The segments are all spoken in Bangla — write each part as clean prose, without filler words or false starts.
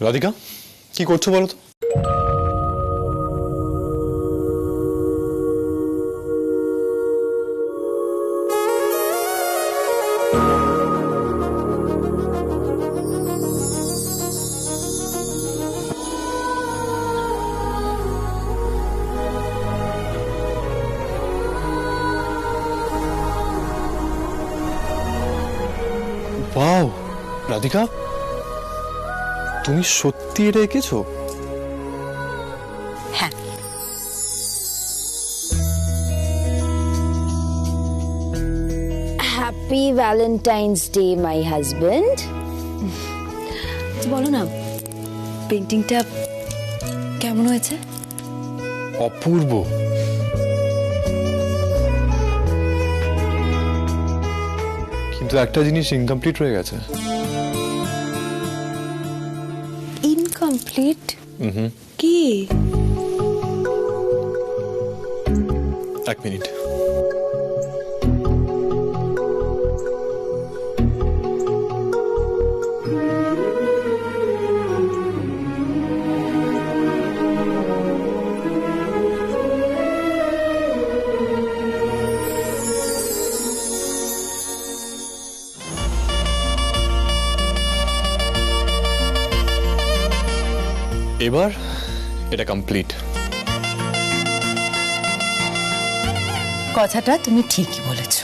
রাধিকা কি করছো বলো তো? ওয়াও রাধিকা, তুমি সত্যি এটা এঁকেছো? হ্যাঁ, happy Valentine's day my husband. বলো না, পেন্টিংটা কেমন হয়েছে? অপূর্ব। কিন্তু একটা জিনিস ইনকমপ্লিট রয়ে গেছে। ইনকমপ্লিট? কি? এক মিনিট। এবার এটা কমপ্লিট। কথাটা তুমি ঠিকই বলেছ।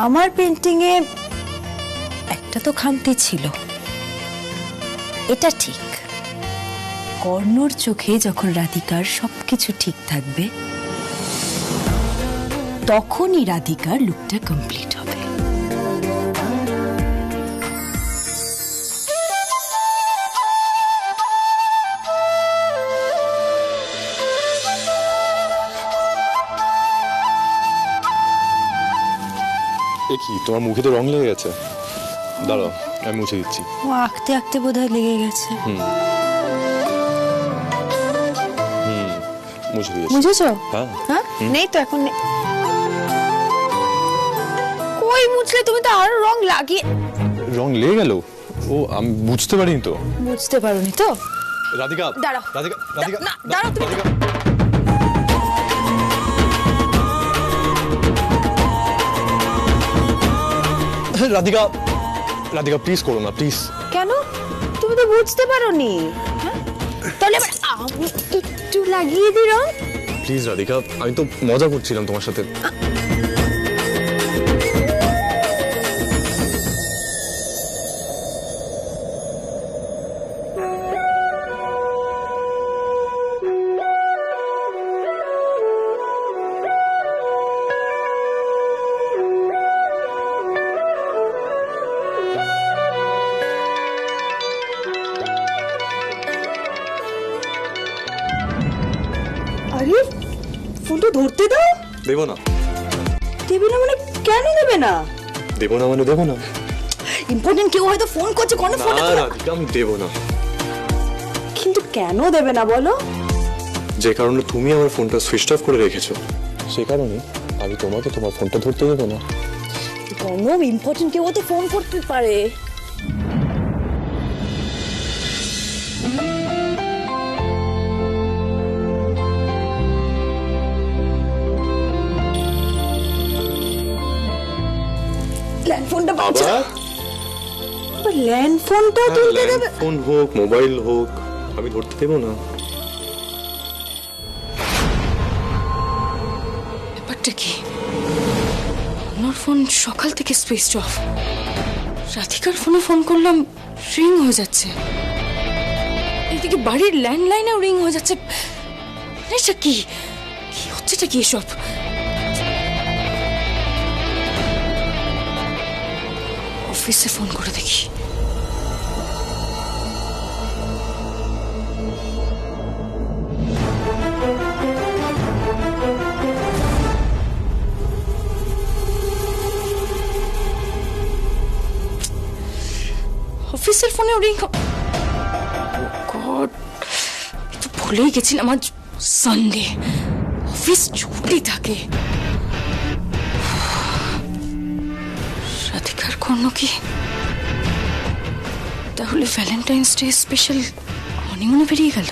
আমার পেন্টিংয়ে একটা তো খামতি ছিল, এটা ঠিক। কর্ণর চোখে যখন রাধিকার সবকিছু ঠিক থাকবে, তখনই রাধিকার লুকটা কমপ্লিট হবে। কি তোমার মুখে তো রং লেগে গেছে, দাঁড়াও আমি মুছে দিচ্ছি। ও আঁকতে আঁকতে বোধহয় লেগে গেছে। মুছে দিয়েছি। বুঝেছো? হ্যাঁ হ্যাঁ, নেই তো এখন। কই মুছলে? তুমি তো আরো রং লাগিয়ে। রং লেগে গেল? ও আমি বুঝতে পারিনি তো। বুঝতে পারোনি তো? রাধিকা দাঁড়াও। রাধিকা রাধিকা না, দাঁড়াও তুমি। রাধিকা। রাধিকা রাধিকা প্লিজ করো না, প্লিজ। কেন? তুমি তো বুঝতে পারোনি। তাহলে এবার আমি একটু লাগিয়ে দিই রং। প্লিজ রাধিকা, আমি তো মজা করছিলাম তোমার সাথে। আরে ফোনটা ধরতে দাও। দেবো না। দেবে না মানে? কেন দেবে না? দেবো না মানে দেবো না। ইম্পর্টেন্ট কেউ হয়তো ফোন করছে, কোন ফোন? না রাধিকা আমি দেবো না। কিন্তু কেন দেবে না বলো? যে কারণে তুমি আমার ফোনটা সুইচ অফ করে রেখেছো, সে কারণে আমি তোমাকে তোমার ফোনটা ধরতে দেবো না। কোনো ইম্পর্টেন্ট কেউ হয়তো ফোন করতে পারে। ল্যান্ডফোনটা বাজছে। ল্যান্ডফোনটা তুলতে দেবে? ফোন হোক মোবাইল হোক আমি ধরতে দেবো না। ব্যাপারটা কি? আমার ফোন সকাল থেকে সুইচ অফ। রাধিকার ফোনে ফোন করলাম, রিং হয়ে যাচ্ছে। এদিকে বাড়ির ল্যান্ডলাইনেও রিং হয়ে যাচ্ছে। এটা কি কি হচ্ছেটা কি এসব? অফিসে ফোন করে দেখি। অফিসের ফোনে রিং। গড, তো ভুলেই গেছিলাম আজ সানডে, অফিস ছুটি থাকে। রাধিকার কর্ণ কি? তাহলে ভ্যালেন্টাইন্স ডে স্পেশাল হনিমুনে বেরিয়ে গেল।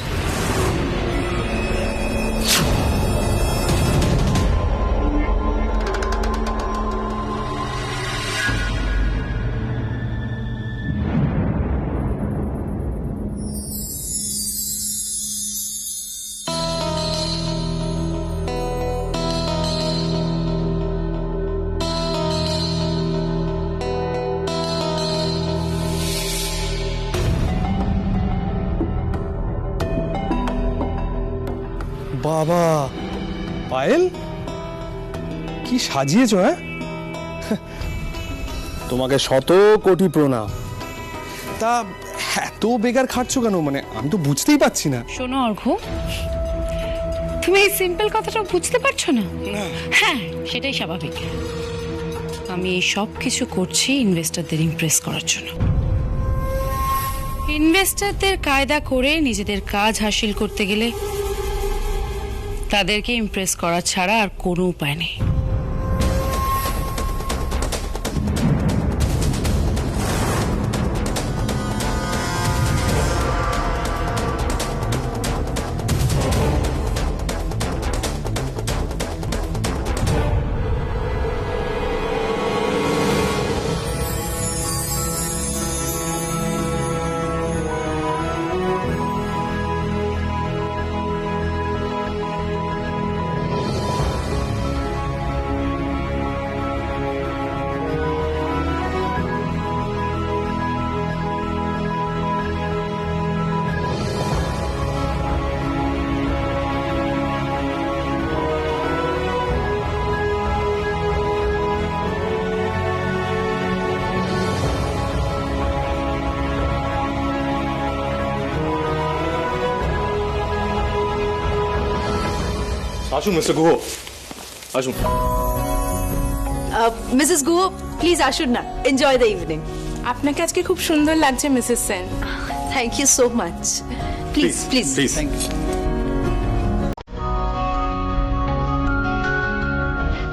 বাবা পায়েল, কি সাজিয়েছো? হ্যাঁ, তোমাকে শত কোটি প্রণাম। তা এত বেকার খাটছো কেন? মানে আমি তো বুঝতেই পারছি না। শোনো অর্ঘ্য, তুমি এই সিম্পল কথাটা বুঝতে পারছো না? হ্যাঁ, সেটাই স্বাভাবিক। আমি এই সব কিছু করছি ইনভেস্টরদের ইমপ্রেস করার জন্য। ইনভেস্টরদের কায়দা করে নিজেদের কাজ হাসিল করতে গেলে তাদেরকে ইমপ্রেস করা ছাড়া আর কোনো উপায় নেই। আসুন মিস্টার গুহ, আসুন। মিসেস গুহ, প্লিজ আসুন না, এনজয় দ্য ইভিনিং। আপনাকে আজকে খুব সুন্দর লাগছে Mrs Sen. Thank you so much. Please please please.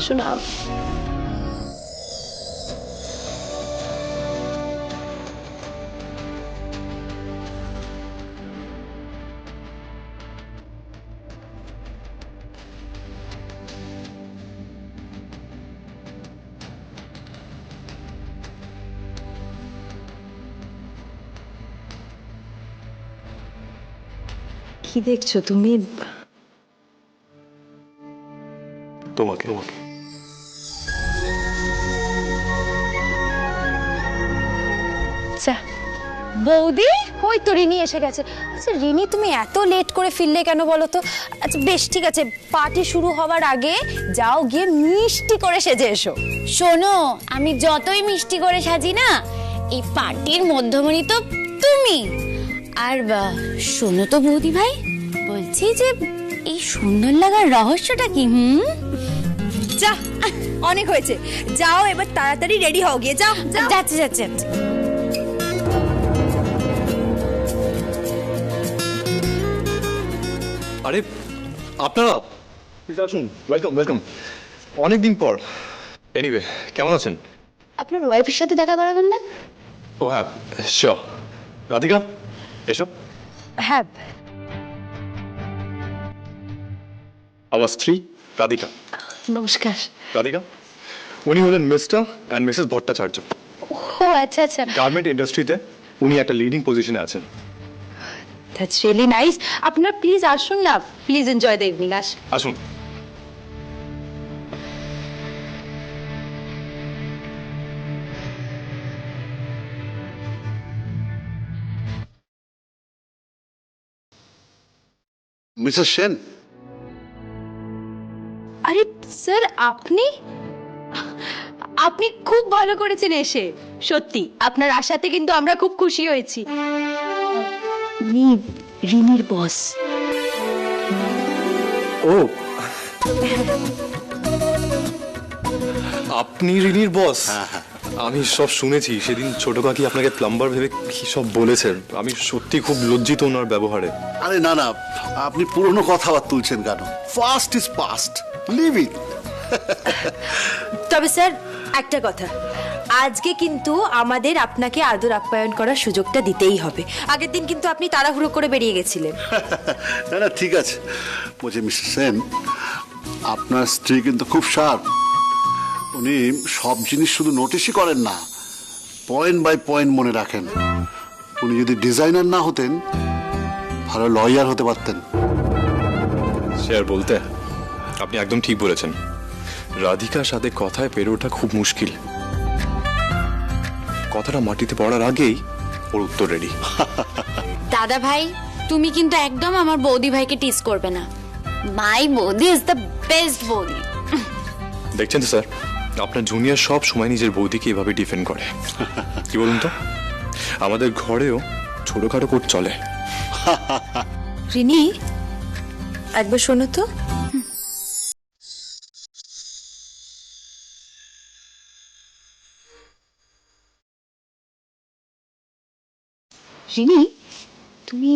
শোনো, কি দেখছো তুমি? তোমাকে বৌদি, ওই তো রিনি এসে গেছে। আচ্ছা রিনি, তুমি এত লেট করে ফিরলে কেন বলো তো? আচ্ছা বেশ, ঠিক আছে, পার্টি শুরু হওয়ার আগে যাও গিয়ে মিষ্টি করে সেজে এসো। শোনো, আমি যতই মিষ্টি করে সাজি না, এই পার্টির মধ্যমণি তো তুমি। আর শোনো তো বৌদি ভাই, বলছি যে এই সুন্দর লাগার রহস্যটা কি? যা, অনেক হয়েছে, যাও এবার তাড়াতাড়ি রেডি হও, গিয়ে যাও। যাচ্ছে যাচ্ছে। আরে আপনারা আসুন, ওয়েলকাম ওয়েলকাম। অনেকদিন পর। এনিওয়ে, কেমন আছেন? আপনার ওয়াইফের সাথে দেখা করাবেন না? ও হ্যাঁ, শিওর। রাধিকা, এসো। হ্যাঁ। আমার স্ত্রী রাধিকা। নমস্কার। রাধিকা, উনি হলেন মিস্টার অ্যান্ড মিসেস ভট্টাচার্য। ও আচ্ছা আচ্ছা। গার্মেন্ট ইন্ডাস্ট্রিতে উনি একটা লিডিং পজিশনে আছেন। That's really nice. আপনারা প্লিজ আসুন না, প্লিজ এনজয় দ্য ইভিনিং। আসুন। মিসেস সেন, আরে স্যার, আপনি আপনি খুব ভালো করেছেন এসে। সত্যি আপনার আশাতে কিন্তু আমরা খুব খুশি হয়েছি। রিনির বস। ও, আপনি রিনির বস? আমি সব শুনেছি। সেদিন ছোট কাকি আপনাকে প্লাম্বার ভেবে কি সব বলেছেন। আমি সত্যি খুব লজ্জিত ওনার ব্যবহারে। আরে না না, আপনি পুরনো কথা আবার তুলছেন কেন? Past is past, leave it. তবে স্যার একটা কথা, আজকে কিন্তু আমাদের আপনাকে আদর আপ্যায়ন করার সুযোগটা দিতেই হবে। আগের দিন কিন্তু আপনি তাড়াহুড়ো করে বেরিয়ে গেছিলেন। না না ঠিক আছে, বলছি মিস্টার সেন, আপনার স্ত্রী কিন্তু খুব শার্প। উনি সব জিনিস শুধু নোটিশই করেন না, পয়েন্ট বাই পয়েন্ট মনে রাখেন। উনি যদি ডিজাইনার না হতেন, ভালো লয়ার হতে পারতেন। সে আর বলতে, আপনি একদম ঠিক বলেছেন। রাধিকার সাথে কথায় পেরে ওঠা খুব মুশকিল। কথাটা মাটিতে পড়ার আগেই ওর উত্তর রেডি। দাদা ভাই, তুমি কিন্তু একদম আমার বৌদি ভাইকে টিস করবে না। মাই বৌদি ইজ দ্য বেস্ট বৌদি। দেখছেন তো স্যার, আপনার জুনিয়র সব সময় নিজের বৌদিকে এভাবে ডিফেন্ড করে। কি বলুন তো, আমাদের ঘরেও ছোটখাটো কোট চলে। রিনি, একবার শোনো তো। রিনি, তুমি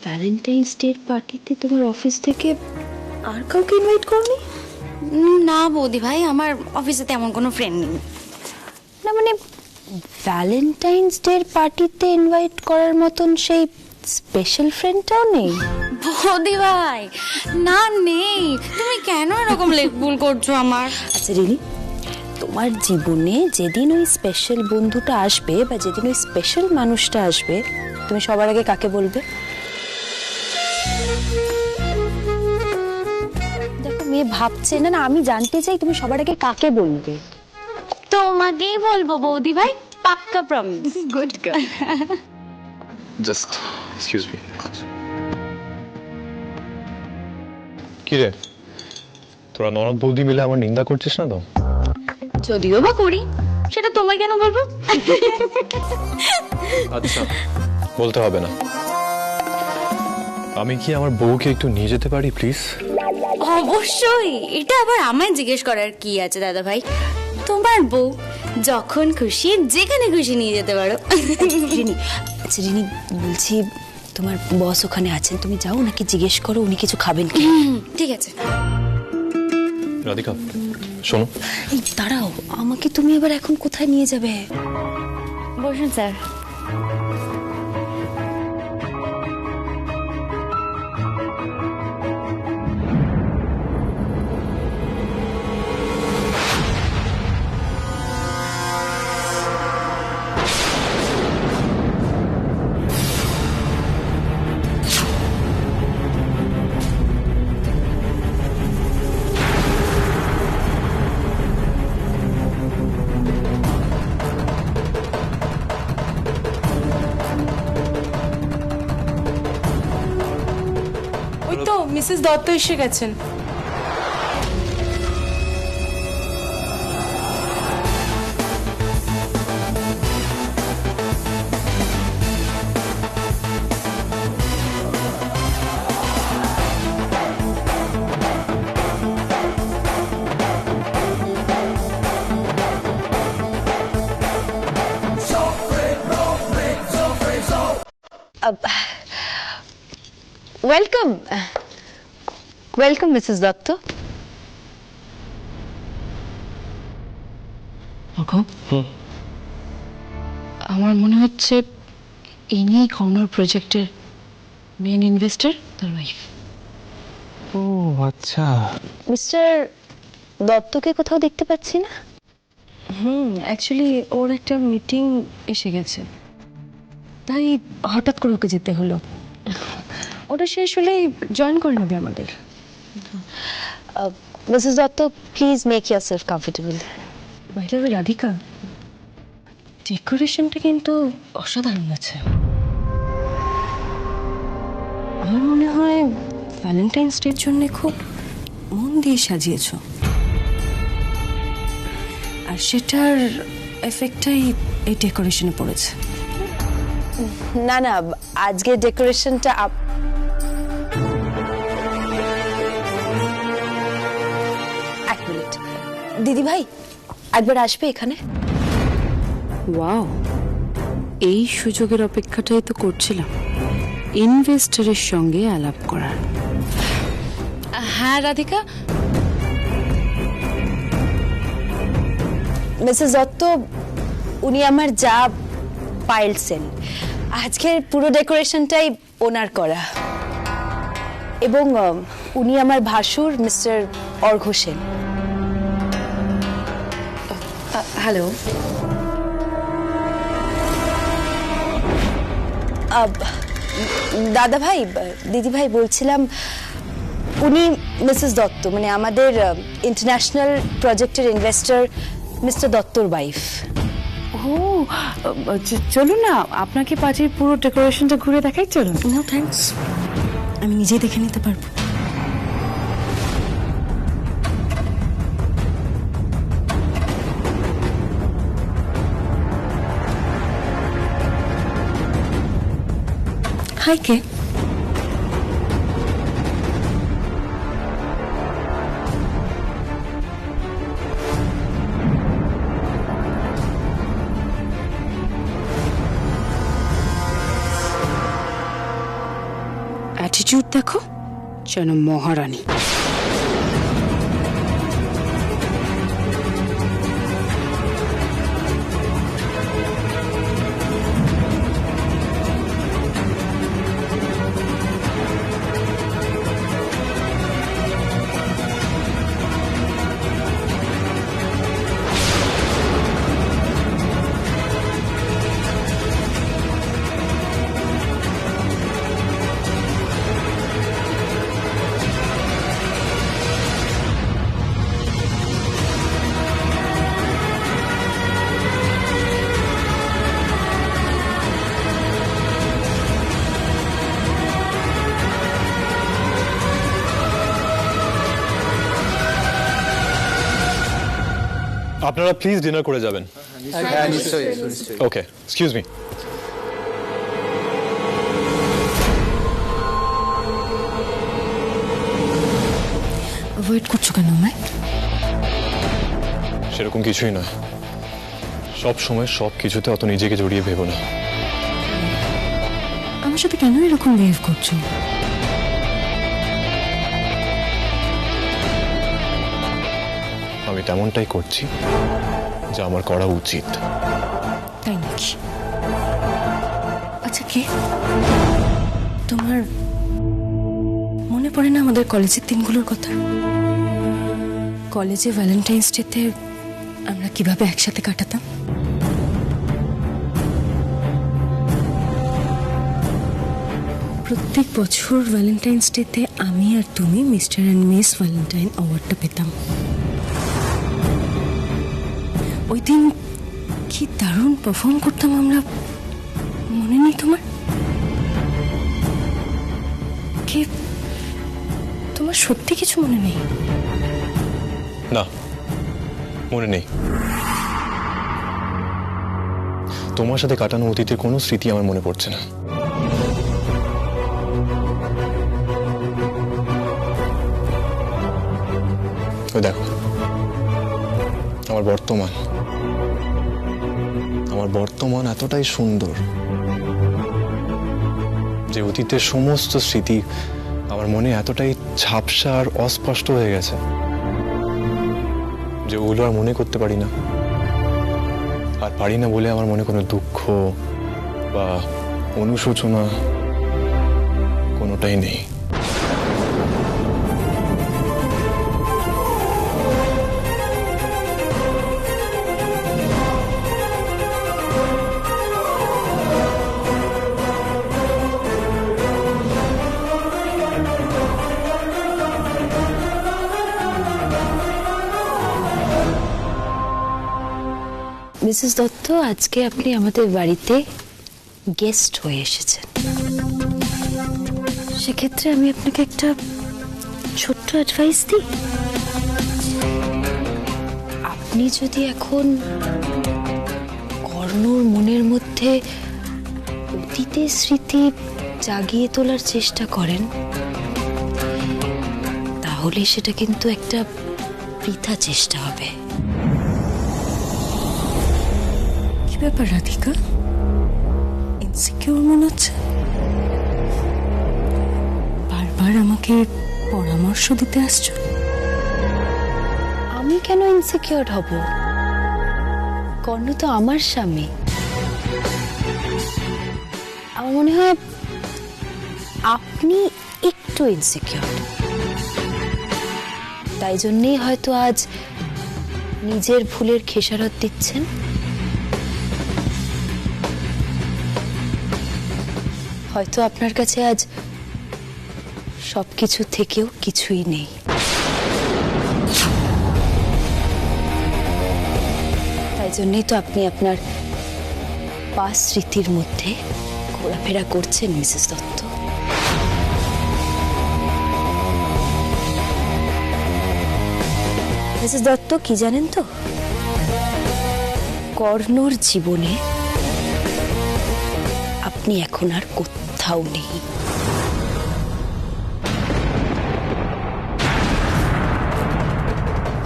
ভ্যালেন্টাইন্স ডের পার্টিতে তোমার অফিস থেকে আর কাউকে ইনভাইট করনি? না বৌদি ভাই, আমার অফিসে তেমন কোনো ফ্রেন্ড নেই। না মানে ভ্যালেন্টাইন্স ডের পার্টিতে ইনভাইট করার মতন সেই স্পেশাল ফ্রেন্ডটাও নেই? বৌদি ভাই না, নেই। তুমি কেন এরকম ভুল করছো আমার? আচ্ছা রিনি, তোমার জীবনে যেদিন ওই স্পেশাল বন্ধুটা আসবে বা যেদিন ওই স্পেশাল মানুষটা আসবে, তুমি সবার আগে কাকে বলবে? দেখো মেয়ে ভাবছে, না না আমি জানতে চাই তুমি সবার আগে কাকে বলবে। তোমাকেই বলবো বৌদি ভাই, পাক্কা promise. Good girl. Just excuse me. কি রে, তোরা ননদ বৌদি মিলে আমার নিন্দা করছিস না তো? যদিও বা করি, সেটা তোমায় কেন বলবো? আচ্ছা, বলতে হবে না। আমি কি আমার বউকে একটু নিয়ে যেতে পারি প্লিজ? অবশ্যই। এটা আবার আমায় জিজ্ঞেস করার কি আছে দাদা ভাই? তোমার বউ, যখন খুশি যেখানে খুশি নিয়ে যেতে পারো। রিনি, আচ্ছা রিনি বলছি, তোমার বস ওখানে আছেন, তুমি যাও নাকি জিজ্ঞেস করো উনি কিছু খাবেন কি। ঠিক আছে। রাধিকা শোনো, এই দাঁড়াও, আমাকে তুমি এবার এখন কোথায় নিয়ে যাবে? বসুন স্যার। ওই তো মিসেস দত্ত এসে গেছেন। Welcome, welcome Mrs Dutta. আমার মনে হচ্ছে ইনি কর্নার প্রজেক্টের মেন ইনভেস্টর, তার ওয়াইফ। ও আচ্ছা, মিস্টার দত্তকে কোথাও দেখতে পাচ্ছি না। অ্যাকচুয়ালি ওর একটা মিটিং এসে গেছে, তাই হঠাৎ করে ওকে যেতে হলো। ওটা শেষ হলেই জয়েন করে নেবে আমাদের। Mrs Dutta, please make yourself comfortable. By the way Radhika, ডেকোরেশনটা কিন্তু অসাধারণ আছে। আমার মনে হয় ভ্যালেন্টাইন্স ডের জন্য খুব মন দিয়ে সাজিয়েছো, আর সেটার এফেক্টটাই এই ডেকোরেশনে পড়েছে। না না, আজকে ডেকোরেশনটা এক মিনিট, দিদি ভাই একবার আসবে এখানে। ওয়াও, এই সুযোগের অপেক্ষাটাই তো করছিলাম, ইনভেস্টরের সঙ্গে আলাপ করার। হ্যাঁ রাধিকা, মিসেস দত্ত, উনি আমার যা পায়েল সেন। আজকের পুরো ডেকোরেশনটাই ওনার করা, এবং উনি আমার ভাসুর মিস্টার অর্ঘ সেন। হ্যালো। দাদা ভাই, দিদি ভাই, বলছিলাম উনি মিসেস দত্ত, মানে আমাদের ইন্টারন্যাশনাল প্রজেক্টের ইনভেস্টর মিস্টার দত্তর ওয়াইফ। ও চলুন না, আপনাকে পার্টির পুরো ডেকোরেশনটা ঘুরে দেখাই, চলুন। নো থ্যাঙ্কস, আমি নিজেই দেখে নিতে পারবো। হাই, কে? অ্যাটিটিউড দেখো, যেন মহারানী। আপনারা প্লিজ ডিনার করে যাবেন। ওকে, এক্সকিউজ মি। অ্যাভয়েড করছো কেন আমায়? সেরকম কিছুই নয়, সব সময় সব কিছুতে অত নিজেকে জড়িয়ে ভেবো না। আমার সাথে কেন এরকম বিহেভ করছো? আমি তেমনটাই করছি যা আমার করা উচিত। তাই নাকি? আচ্ছা, কে? তোমার মনে পড়ে না আমাদের কলেজের দিনগুলোর কথা? কলেজে ভ্যালেন্টাইন্স ডেতে আমরা কিভাবে একসাথে কাটাতাম? প্রত্যেক বছর ভ্যালেন্টাইন্স ডেতে আমি আর তুমি মিস্টার অ্যান্ড মিস ভ্যালেন্টাইন অ্যাওয়ার্ডটা পেতাম। ওই দিন কি দারুণ পারফর্ম করতাম আমরা, মনে নেই তোমার? কে, তোমার সত্যি কিছু মনে নেই? না, মনে নেই। তোমার সাথে কাটানো অতীতের কোনো স্মৃতি আমার মনে পড়ছে না। ওই দেখো, আমার বর্তমান এতটাই সুন্দর যে অতীতের সমস্ত স্মৃতি আমার মনে এতটাই ঝাপসা আর অস্পষ্ট হয়ে গেছে যে ওগুলো আর মনে করতে পারি না। আর পারি না বলে আমার মনে কোনো দুঃখ বা অনুশোচনা কোনোটাই নেই। মিসেস দত্ত, আজকে আপনি আমাদের বাড়িতে গেস্ট হয়ে এসেছেন। সেক্ষেত্রে আমি আপনাকে একটা ছোট্ট অ্যাডভাইস দিই। আপনি যদি এখন কর্ণর মনের মধ্যে অতীতের স্মৃতি জাগিয়ে তোলার চেষ্টা করেন, তাহলে সেটা কিন্তু একটা বৃথা চেষ্টা হবে। ব্যাপার রাধিকা, ইনসিকিউর মনে হচ্ছে? বারবার আমাকে পরামর্শ দিতে আসছো। আমি কেন ইনসিকিউর হব? কর্ণ তো আমার স্বামী। আমার মনে হয় আপনি একটু ইনসিকিউর, তাই জন্যেই হয়তো আজ নিজের ভুলের খেসারত দিচ্ছেন। হয়তো আপনার কাছে আজ সবকিছু থেকেও কিছুই নেই। তাই জন্যই তো আপনি আপনার পাস স্মৃতির মধ্যে ঘোরাফেরা করছেন মিসেস দত্ত। মিসেস দত্ত, কি জানেন তো, কর্ণর জীবনে আপনি এখন আর কোথাও নেই।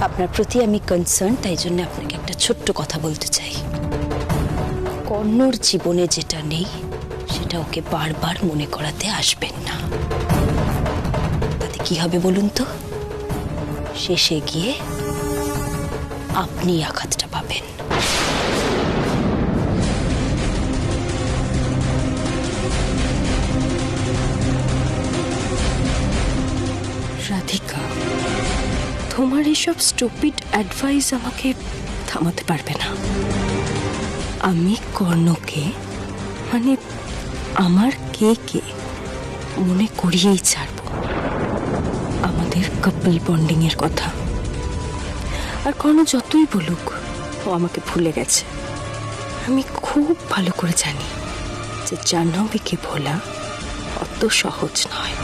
আপনার প্রতি আমি কনসার্ন, তাই জন্য আপনাকে একটা ছোট্ট কথা বলতে চাই। কর্ণর জীবনে যেটা নেই সেটা ওকে বারবার মনে করাতে আসবেন না। তাতে কি হবে বলুন তো? শেষে গিয়ে আপনি আঘাতটা পাবেন। রাধিকা, তোমার এসব স্টুপিড অ্যাডভাইস আমাকে থামাতে পারবে না। আমি কর্ণকে, মানে আমার কে মনে করিয়েই ছাড়ব আমাদের কাপল বন্ডিং এর কথা। আর কর্ণ যতই বলুক ও আমাকে ভুলে গেছে, আমি খুব ভালো করে জানি যে জাহ্নবীকে ভোলা অত সহজ নয়।